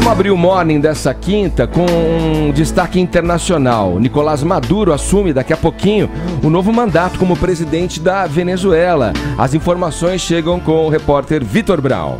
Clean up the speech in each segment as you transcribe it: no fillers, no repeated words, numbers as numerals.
Vamos abrir o Morning dessa quinta com um destaque internacional. Nicolás Maduro assume daqui a pouquinho o novo mandato como presidente da Venezuela. As informações chegam com o repórter Vitor Brown.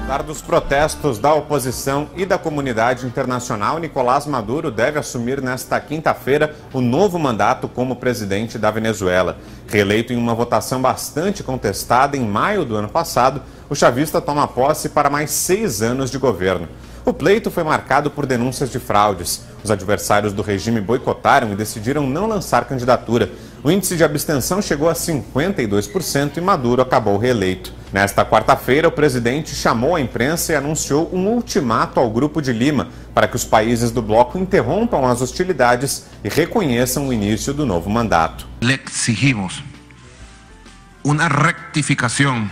Apesar dos protestos da oposição e da comunidade internacional, Nicolás Maduro deve assumir nesta quinta-feira o novo mandato como presidente da Venezuela. Reeleito em uma votação bastante contestada em maio do ano passado, o chavista toma posse para mais 6 anos de governo. O pleito foi marcado por denúncias de fraudes. Os adversários do regime boicotaram e decidiram não lançar candidatura. O índice de abstenção chegou a 52% e Maduro acabou reeleito. Nesta quarta-feira, o presidente chamou a imprensa e anunciou um ultimato ao Grupo de Lima para que os países do bloco interrompam as hostilidades e reconheçam o início do novo mandato. Le exigimos uma rectificação.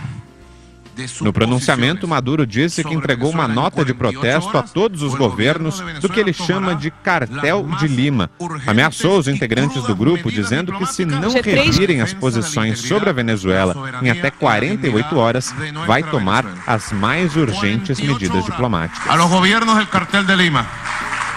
No pronunciamento, Maduro disse que entregou uma nota de protesto a todos os governos do que ele chama de Cartel de Lima. Ameaçou os integrantes do grupo, dizendo que se não revirem as posições sobre a Venezuela em até 48 horas, vai tomar as mais urgentes medidas diplomáticas. A los gobiernos del Cartel de Lima,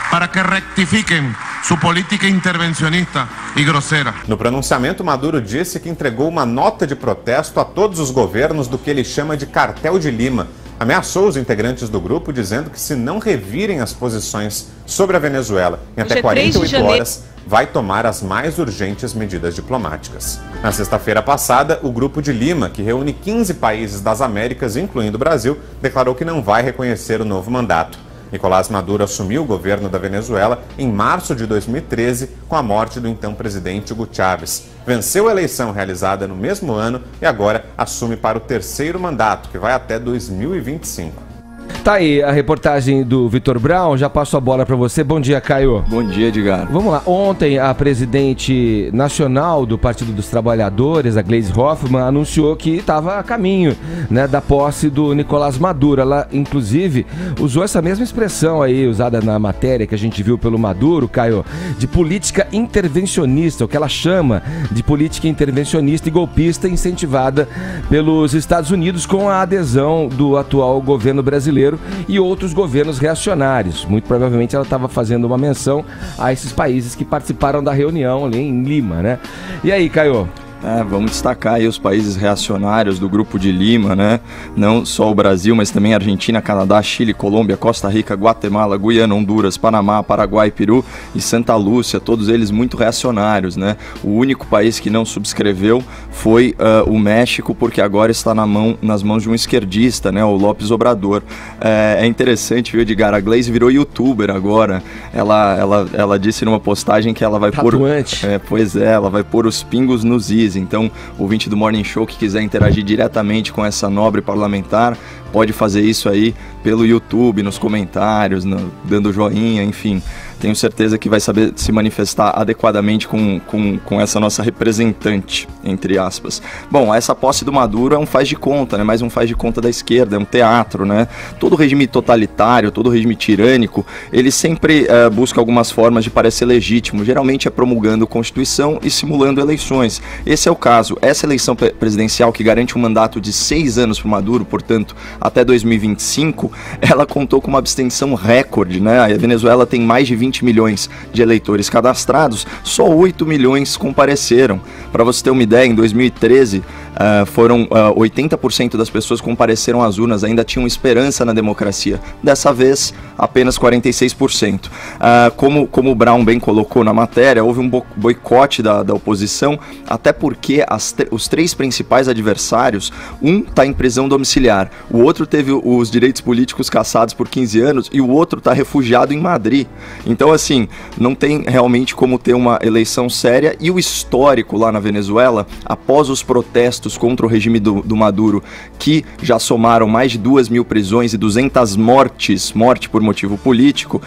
para que rectifiquem sua política intervencionista e grosseira. No pronunciamento, Maduro disse que entregou uma nota de protesto a todos os governos do que ele chama de Cartel de Lima. Ameaçou os integrantes do grupo, dizendo que se não revirem as posições sobre a Venezuela em até 48 horas, vai tomar as mais urgentes medidas diplomáticas. Na sexta-feira passada, o Grupo de Lima, que reúne 15 países das Américas, incluindo o Brasil, declarou que não vai reconhecer o novo mandato. Nicolás Maduro assumiu o governo da Venezuela em março de 2013, com a morte do então presidente Hugo Chávez. Venceu a eleição realizada no mesmo ano e agora assume para o terceiro mandato, que vai até 2025. Tá aí a reportagem do Vitor Brown, já passo a bola para você. Bom dia, Caio. Bom dia, Edgar. Vamos lá. Ontem, a presidente nacional do Partido dos Trabalhadores, a Gleisi Hoffmann, anunciou que estava a caminho, né, da posse do Nicolás Maduro. Ela, inclusive, usou essa mesma expressão aí, usada na matéria que a gente viu pelo Maduro, Caio, de política intervencionista, o que ela chama de política intervencionista e golpista incentivada pelos Estados Unidos com a adesão do atual governo brasileiro e outros governos reacionários. Muito provavelmente ela estava fazendo uma menção a esses países que participaram da reunião ali em Lima, né? E aí, Caio? Vamos destacar aí os países reacionários do Grupo de Lima, né? Não só o Brasil, mas também Argentina, Canadá, Chile, Colômbia, Costa Rica, Guatemala, Guiana, Honduras, Panamá, Paraguai, Peru e Santa Lúcia, todos eles muito reacionários, né? O único país que não subscreveu foi o México, porque agora está nas mãos de um esquerdista, né? O López Obrador. É interessante, viu, Edgar? A Gleisi virou youtuber agora. Ela disse numa postagem que ela vai pôr... ela vai pôr os pingos nos is. Então, o ouvinte do Morning Show que quiser interagir diretamente com essa nobre parlamentar, pode fazer isso aí pelo YouTube, nos comentários, dando joinha, enfim. Tenho certeza que vai saber se manifestar adequadamente com essa nossa representante, entre aspas. Bom, essa posse do Maduro é um faz de conta, né? Mais um faz de conta da esquerda, é um teatro, né? Todo regime totalitário, todo regime tirânico, ele sempre busca algumas formas de parecer legítimo. Geralmente é promulgando Constituição e simulando eleições. Esse é o caso. Essa eleição presidencial que garante um mandato de 6 anos para o Maduro, portanto, até 2025, ela contou com uma abstenção recorde, né? A Venezuela tem mais de 20 milhões de eleitores cadastrados, só 8 milhões compareceram. Para você ter uma ideia, em 2013, foram 80% das pessoas que compareceram às urnas ainda tinham esperança na democracia. Dessa vez, apenas 46%. Como o Brown bem colocou na matéria, houve um boicote da oposição, até porque os 3 principais adversários, um está em prisão domiciliar, o outro teve os direitos políticos cassados por 15 anos e o outro está refugiado em Madrid. Então, assim, não tem realmente como ter uma eleição séria. E o histórico lá na Venezuela, após os protestos contra o regime do Maduro, que já somaram mais de 2.000 prisões e 200 morte por motivo político,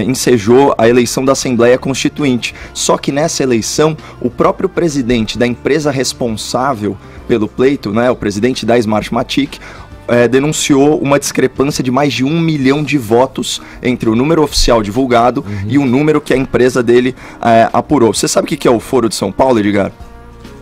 ensejou a eleição da Assembleia Constituinte. Só que nessa eleição, o próprio presidente da empresa responsável pelo pleito, né, o presidente da Smartmatic, denunciou uma discrepância de mais de 1 milhão de votos entre o número oficial divulgado e o número que a empresa dele apurou. Você sabe o que é o Foro de São Paulo, Edgar?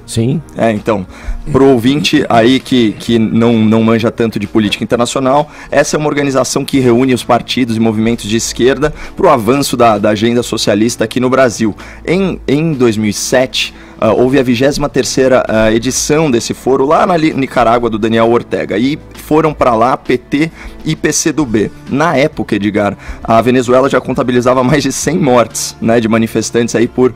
Sim. Então, pro ouvinte aí que não manja tanto de política internacional, essa é uma organização que reúne os partidos e movimentos de esquerda pro avanço da agenda socialista aqui no Brasil. Em 2007, houve a 23ª edição desse foro lá na Nicarágua do Daniel Ortega, e foram para lá PT e PCdoB. Na época, Edgar, a Venezuela já contabilizava mais de 100 mortes, né, de manifestantes aí por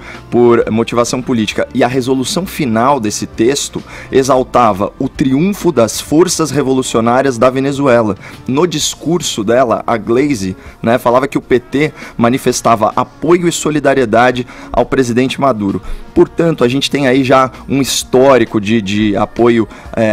motivação política, e a resolução final desse texto exaltava o triunfo das forças revolucionárias da Venezuela. No discurso dela, a Gleisi, né, falava que o PT manifestava apoio e solidariedade ao presidente Maduro. Portanto, a gente tem aí já um histórico de apoio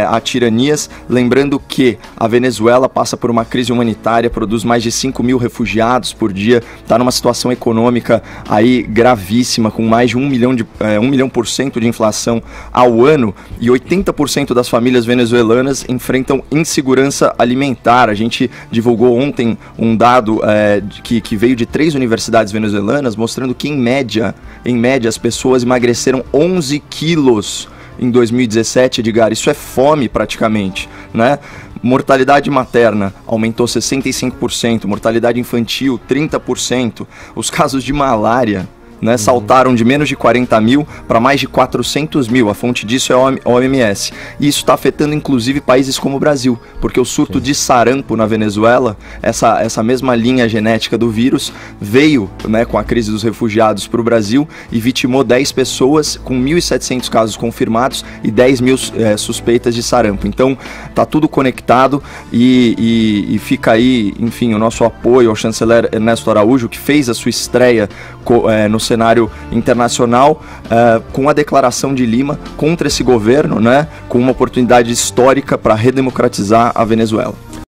a tiranias, lembrando que a Venezuela passa por uma crise humanitária, produz mais de 5 mil refugiados por dia, está numa situação econômica aí gravíssima, com mais de 1 milhão% de inflação ao ano, e 80% das famílias venezuelanas enfrentam insegurança alimentar. A gente divulgou ontem um dado que veio de 3 universidades venezuelanas, mostrando que em média as pessoas emagreceram 11 quilos em 2017, Edgar. Isso é fome praticamente, né? Mortalidade materna aumentou 65%, mortalidade infantil 30%, os casos de malária, né, saltaram de menos de 40 mil para mais de 400 mil, a fonte disso é a OMS. E isso está afetando inclusive países como o Brasil, porque o surto de sarampo na Venezuela, essa mesma linha genética do vírus, veio, né, com a crise dos refugiados para o Brasil e vitimou 10 pessoas, com 1.700 casos confirmados e 10 mil suspeitas de sarampo. Então está tudo conectado e fica aí, enfim, o nosso apoio ao chanceler Ernesto Araújo, que fez a sua estreia no cenário internacional, com a declaração de Lima contra esse governo, né, com uma oportunidade histórica para redemocratizar a Venezuela.